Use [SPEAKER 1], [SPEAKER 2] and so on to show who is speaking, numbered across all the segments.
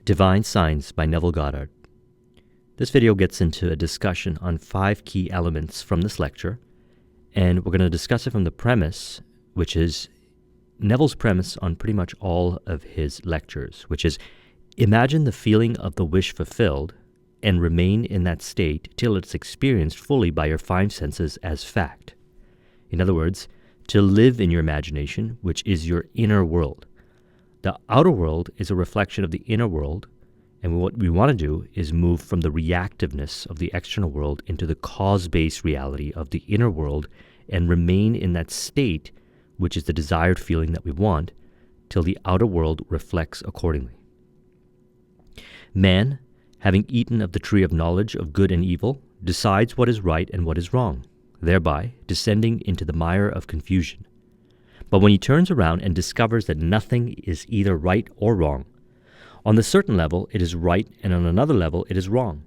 [SPEAKER 1] Divine Signs by Neville Goddard. This video gets into a discussion on 5 key elements from this lecture, and we're going to discuss it from the premise, which is Neville's premise on pretty much all of his lectures, which is imagine the feeling of the wish fulfilled and remain in that state till it's experienced fully by your 5 senses as fact. In other words, to live in your imagination, which is your inner world. The outer world is a reflection of the inner world, and what we want to do is move from the reactiveness of the external world into the cause-based reality of the inner world and remain in that state, which is the desired feeling that we want, till the outer world reflects accordingly. Man, having eaten of the tree of knowledge of good and evil, decides what is right and what is wrong, thereby descending into the mire of confusion. But when he turns around and discovers that nothing is either right or wrong, on the certain level it is right and on another level it is wrong.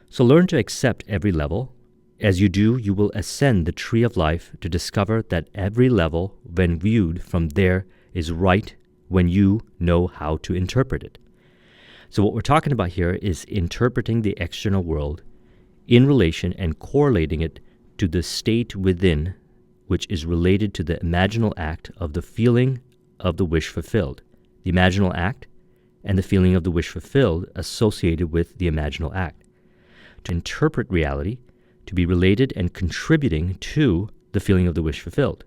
[SPEAKER 1] So learn to accept every level. As you do, you will ascend the tree of life to discover that every level, when viewed from there, is right when you know how to interpret it. So what we're talking about here is interpreting the external world in relation and correlating it to the state within, which is related to the imaginal act of the feeling of the wish fulfilled. The imaginal act and the feeling of the wish fulfilled associated with the imaginal act. To interpret reality, to be related and contributing to the feeling of the wish fulfilled.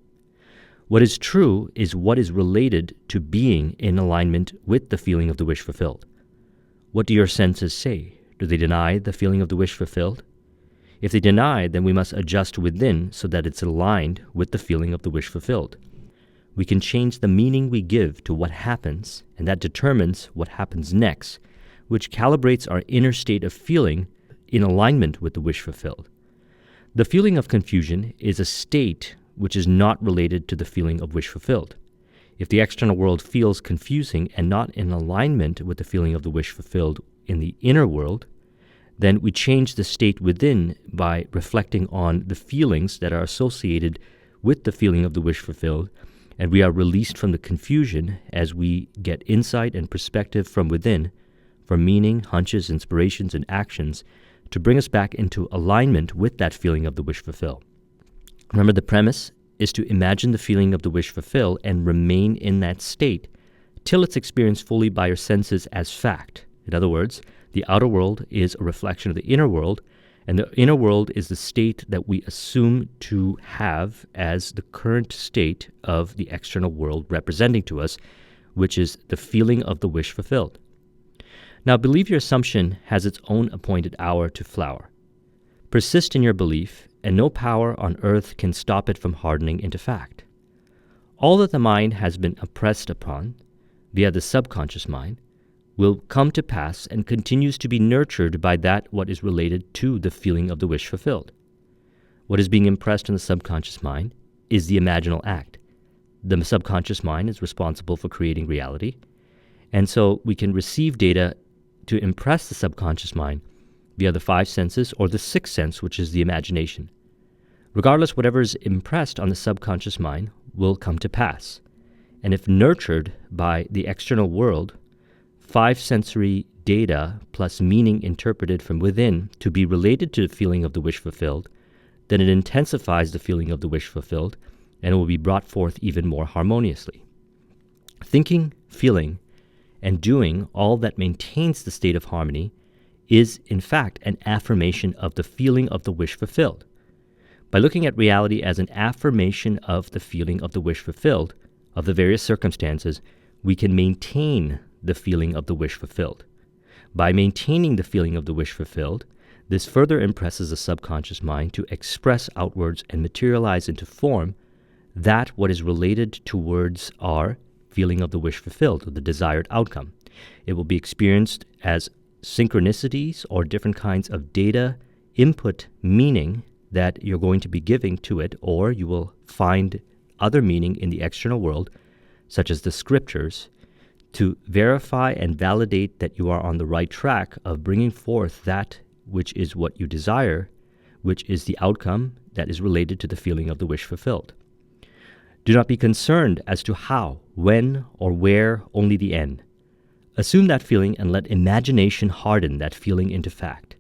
[SPEAKER 1] What is true is what is related to being in alignment with the feeling of the wish fulfilled. What do your senses say? Do they deny the feeling of the wish fulfilled? If they deny, then we must adjust within so that it's aligned with the feeling of the wish fulfilled. We can change the meaning we give to what happens, and that determines what happens next, which calibrates our inner state of feeling in alignment with the wish fulfilled. The feeling of confusion is a state which is not related to the feeling of wish fulfilled. If the external world feels confusing and not in alignment with the feeling of the wish fulfilled in the inner world, then we change the state within by reflecting on the feelings that are associated with the feeling of the wish fulfilled, and we are released from the confusion as we get insight and perspective from within, from meaning, hunches, inspirations, and actions to bring us back into alignment with that feeling of the wish fulfilled. Remember, the premise is to imagine the feeling of the wish fulfilled and remain in that state till it's experienced fully by your senses as fact. In other words, the outer world is a reflection of the inner world, and the inner world is the state that we assume to have as the current state of the external world representing to us, which is the feeling of the wish fulfilled. Now, believe your assumption has its own appointed hour to flower. Persist in your belief, and no power on earth can stop it from hardening into fact. All that the mind has been oppressed upon, via the subconscious mind, will come to pass and continues to be nurtured by that what is related to the feeling of the wish fulfilled. What is being impressed in the subconscious mind is the imaginal act. The subconscious mind is responsible for creating reality, and so we can receive data to impress the subconscious mind via the 5 senses or the 6th sense, which is the imagination. Regardless, whatever is impressed on the subconscious mind will come to pass, and if nurtured by the external world, 5 sensory data plus meaning interpreted from within to be related to the feeling of the wish fulfilled, then it intensifies the feeling of the wish fulfilled and it will be brought forth even more harmoniously. Thinking, feeling, and doing all that maintains the state of harmony is, in fact, an affirmation of the feeling of the wish fulfilled. By looking at reality as an affirmation of the feeling of the wish fulfilled, of the various circumstances, we can maintain the feeling of the wish fulfilled. By maintaining the feeling of the wish fulfilled, this further impresses the subconscious mind to express outwards and materialize into form that what is related towards our feeling of the wish fulfilled, or the desired outcome. It will be experienced as synchronicities or different kinds of data input meaning that you're going to be giving to it, or you will find other meaning in the external world, such as the scriptures, to verify and validate that you are on the right track of bringing forth that which is what you desire, which is the outcome that is related to the feeling of the wish fulfilled. Do not be concerned as to how, when, or where, only the end. Assume that feeling and let imagination harden that feeling into fact.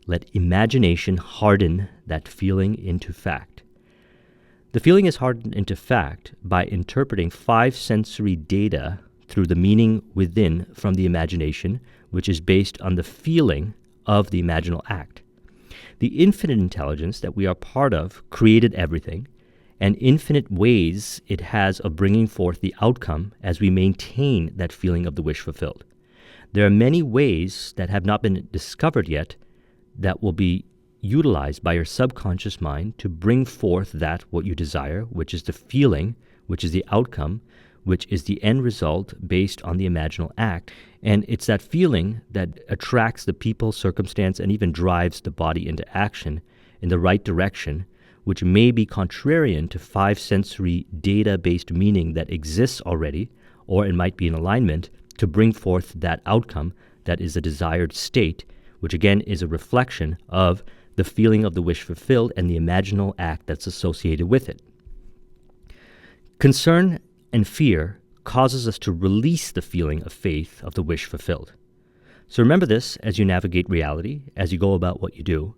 [SPEAKER 1] Let imagination harden that feeling into fact. The feeling is hardened into fact by interpreting 5 sensory data through the meaning within from the imagination, which is based on the feeling of the imaginal act. The infinite intelligence that we are part of created everything, and infinite ways it has of bringing forth the outcome as we maintain that feeling of the wish fulfilled. There are many ways that have not been discovered yet that will be utilized by your subconscious mind to bring forth that what you desire, which is the feeling, which is the outcome, which is the end result based on the imaginal act. And it's that feeling that attracts the people, circumstance, and even drives the body into action in the right direction, which may be contrarian to 5 sensory data-based meaning that exists already, or it might be in alignment to bring forth that outcome that is a desired state, which again is a reflection of the feeling of the wish fulfilled and the imaginal act that's associated with it. Concern and fear causes us to release the feeling of faith of the wish fulfilled. So remember this as you navigate reality, as you go about what you do.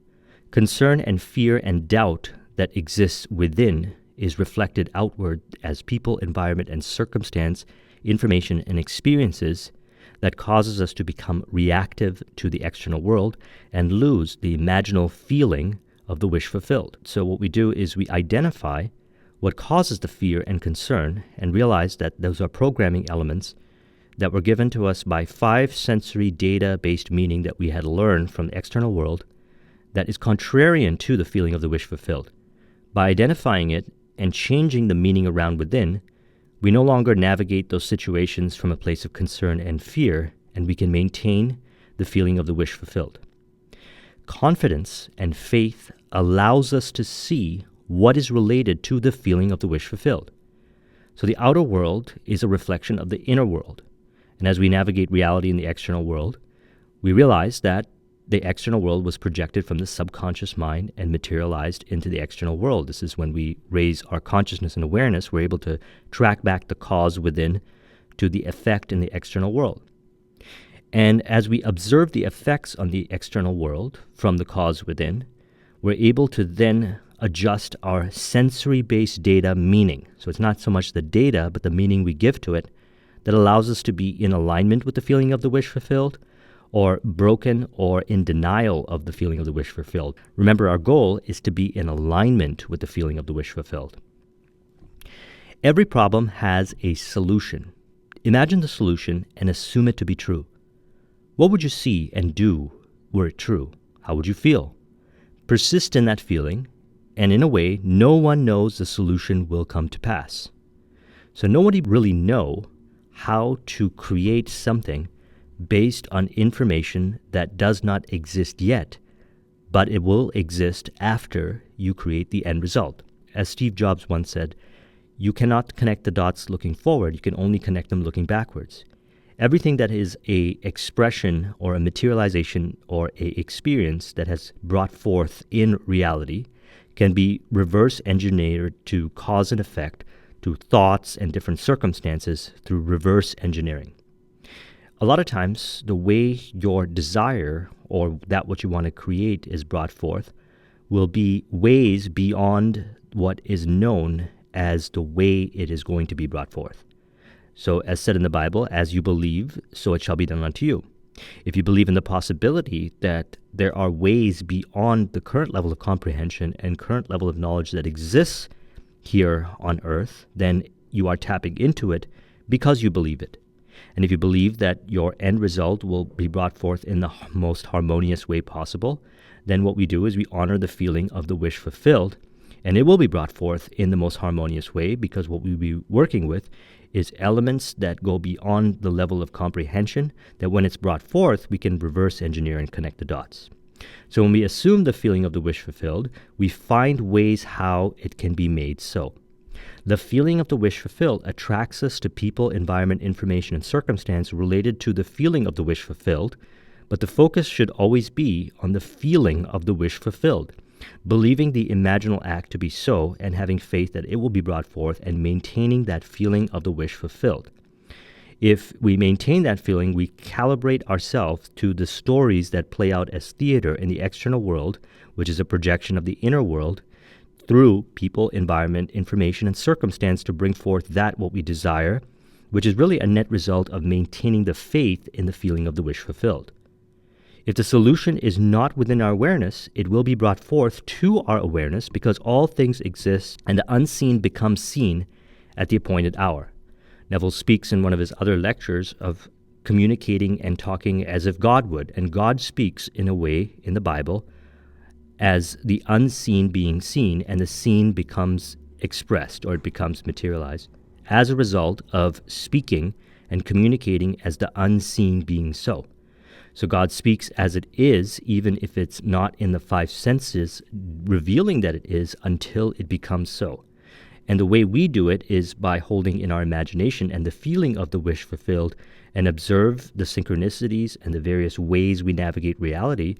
[SPEAKER 1] Concern and fear and doubt that exists within is reflected outward as people, environment, and circumstance, information, and experiences that causes us to become reactive to the external world and lose the imaginal feeling of the wish fulfilled. So what we do is we identify what causes the fear and concern and realize that those are programming elements that were given to us by 5 sensory data-based meaning that we had learned from the external world that is contrarian to the feeling of the wish fulfilled. By identifying it and changing the meaning around within, we no longer navigate those situations from a place of concern and fear, and we can maintain the feeling of the wish fulfilled. Confidence and faith allows us to see what is related to the feeling of the wish fulfilled. So the outer world is a reflection of the inner world. And as we navigate reality in the external world, we realize that the external world was projected from the subconscious mind and materialized into the external world. This is when we raise our consciousness and awareness, we're able to track back the cause within to the effect in the external world. And as we observe the effects on the external world from the cause within, we're able to then adjust our sensory-based data meaning. So it's not so much the data, but the meaning we give to it that allows us to be in alignment with the feeling of the wish fulfilled, or broken or in denial of the feeling of the wish fulfilled. Remember, our goal is to be in alignment with the feeling of the wish fulfilled. Every problem has a solution. Imagine the solution and assume it to be true. What would you see and do were it true? How would you feel? Persist in that feeling, and in a way, no one knows the solution will come to pass. So nobody really knows how to create something based on information that does not exist yet, but it will exist after you create the end result. As Steve Jobs once said, you cannot connect the dots looking forward, you can only connect them looking backwards. Everything that is a expression or a materialization or a experience that has brought forth in reality can be reverse engineered to cause and effect to thoughts and different circumstances through reverse engineering. A lot of times, the way your desire or that what you want to create is brought forth will be ways beyond what is known as the way it is going to be brought forth. So as said in the Bible, as you believe, so it shall be done unto you. If you believe in the possibility that there are ways beyond the current level of comprehension and current level of knowledge that exists here on earth, then you are tapping into it because you believe it. And if you believe that your end result will be brought forth in the most harmonious way possible, then what we do is we honor the feeling of the wish fulfilled, and it will be brought forth in the most harmonious way because what we'll be working with is elements that go beyond the level of comprehension, that when it's brought forth, we can reverse engineer and connect the dots. So when we assume the feeling of the wish fulfilled, we find ways how it can be made so. The feeling of the wish fulfilled attracts us to people, environment, information, and circumstance related to the feeling of the wish fulfilled, but the focus should always be on the feeling of the wish fulfilled, believing the imaginal act to be so and having faith that it will be brought forth and maintaining that feeling of the wish fulfilled. If we maintain that feeling, we calibrate ourselves to the stories that play out as theater in the external world, which is a projection of the inner world, through people, environment, information, and circumstance to bring forth that what we desire, which is really a net result of maintaining the faith in the feeling of the wish fulfilled. If the solution is not within our awareness, it will be brought forth to our awareness because all things exist and the unseen becomes seen at the appointed hour. Neville speaks in one of his other lectures of communicating and talking as if God would, and God speaks in a way in the Bible as the unseen being seen, and the seen becomes expressed, or it becomes materialized, as a result of speaking and communicating as the unseen being so. So God speaks as it is, even if it's not in the five senses, revealing that it is until it becomes so. And the way we do it is by holding in our imagination and the feeling of the wish fulfilled and observe the synchronicities and the various ways we navigate reality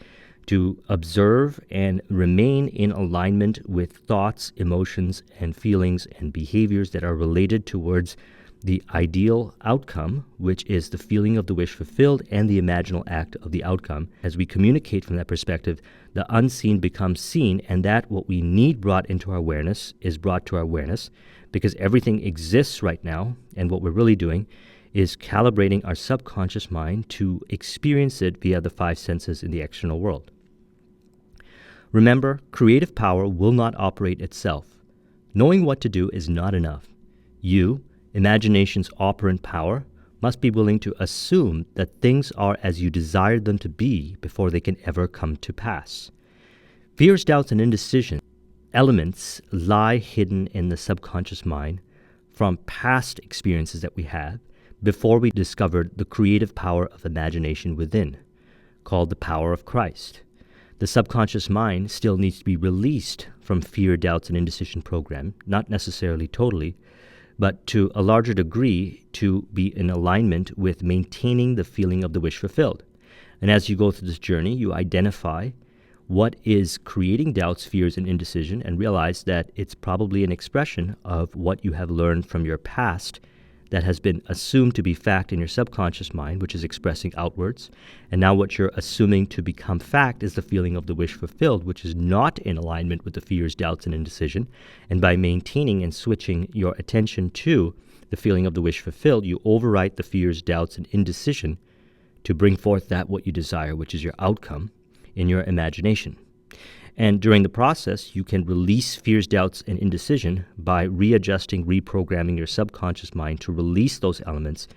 [SPEAKER 1] to observe and remain in alignment with thoughts, emotions, and feelings and behaviors that are related towards the ideal outcome, which is the feeling of the wish fulfilled and the imaginal act of the outcome. As we communicate from that perspective, the unseen becomes seen, and that what we need brought into our awareness is brought to our awareness because everything exists right now, and what we're really doing is calibrating our subconscious mind to experience it via the five senses in the external world. Remember, creative power will not operate itself. Knowing what to do is not enough. You, imagination's operant power, must be willing to assume that things are as you desire them to be before they can ever come to pass. Fears, doubts, and indecision elements lie hidden in the subconscious mind from past experiences that we have before we discovered the creative power of imagination within, called the power of Christ. The subconscious mind still needs to be released from fear, doubts, and indecision program, not necessarily totally, but to a larger degree to be in alignment with maintaining the feeling of the wish fulfilled. And as you go through this journey, you identify what is creating doubts, fears, and indecision, and realize that it's probably an expression of what you have learned from your past that has been assumed to be fact in your subconscious mind, which is expressing outwards. And now what you're assuming to become fact is the feeling of the wish fulfilled, which is not in alignment with the fears, doubts, and indecision. And by maintaining and switching your attention to the feeling of the wish fulfilled, you overwrite the fears, doubts, and indecision to bring forth that what you desire, which is your outcome in your imagination. And during the process, you can release fears, doubts, and indecision by readjusting, reprogramming your subconscious mind to release those elements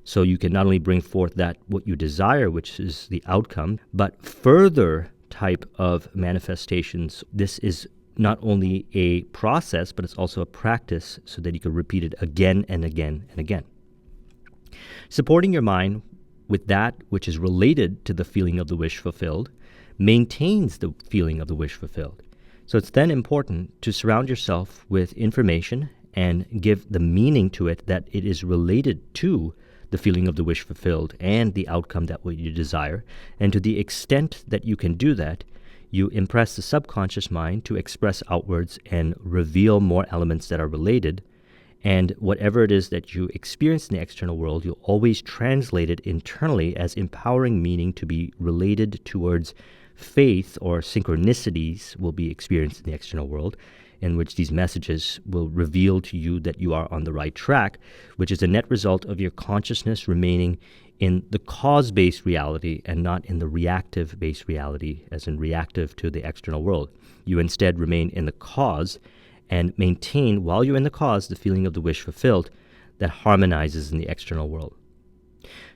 [SPEAKER 1] so you can not only bring forth that what you desire, which is the outcome, but further type of manifestations. This is not only a process, but it's also a practice so that you can repeat it again and again and again. Supporting your mind with that which is related to the feeling of the wish fulfilled maintains the feeling of the wish fulfilled. So it's then important to surround yourself with information and give the meaning to it that it is related to the feeling of the wish fulfilled and the outcome that what you desire. And to the extent that you can do that, you impress the subconscious mind to express outwards and reveal more elements that are related. And whatever it is that you experience in the external world, you'll always translate it internally as empowering meaning to be related towards faith, or synchronicities will be experienced in the external world, in which these messages will reveal to you that you are on the right track, which is a net result of your consciousness remaining in the cause-based reality and not in the reactive-based reality, as in reactive to the external world. You instead remain in the cause and maintain, while you're in the cause, the feeling of the wish fulfilled that harmonizes in the external world.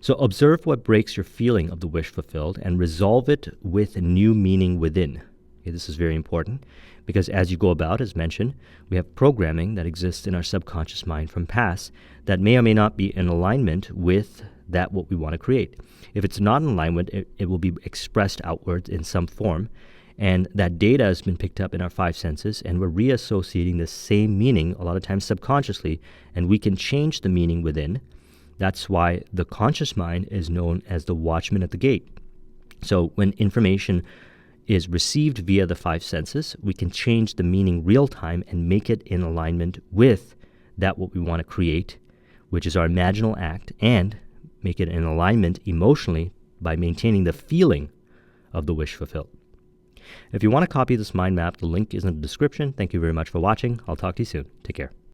[SPEAKER 1] So observe what breaks your feeling of the wish fulfilled and resolve it with new meaning within. Okay, this is very important because as you go about, as mentioned, we have programming that exists in our subconscious mind from past that may or may not be in alignment with that what we want to create. If it's not in alignment, it will be expressed outward in some form, and that data has been picked up in our five senses, and we're reassociating the same meaning, a lot of times subconsciously, and we can change the meaning within. That's why the conscious mind is known as the watchman at the gate. So when information is received via the five senses, we can change the meaning real time and make it in alignment with that what we want to create, which is our imaginal act, and make it in alignment emotionally by maintaining the feeling of the wish fulfilled. If you want to copy this mind map, the link is in the description. Thank you very much for watching. I'll talk to you soon. Take care.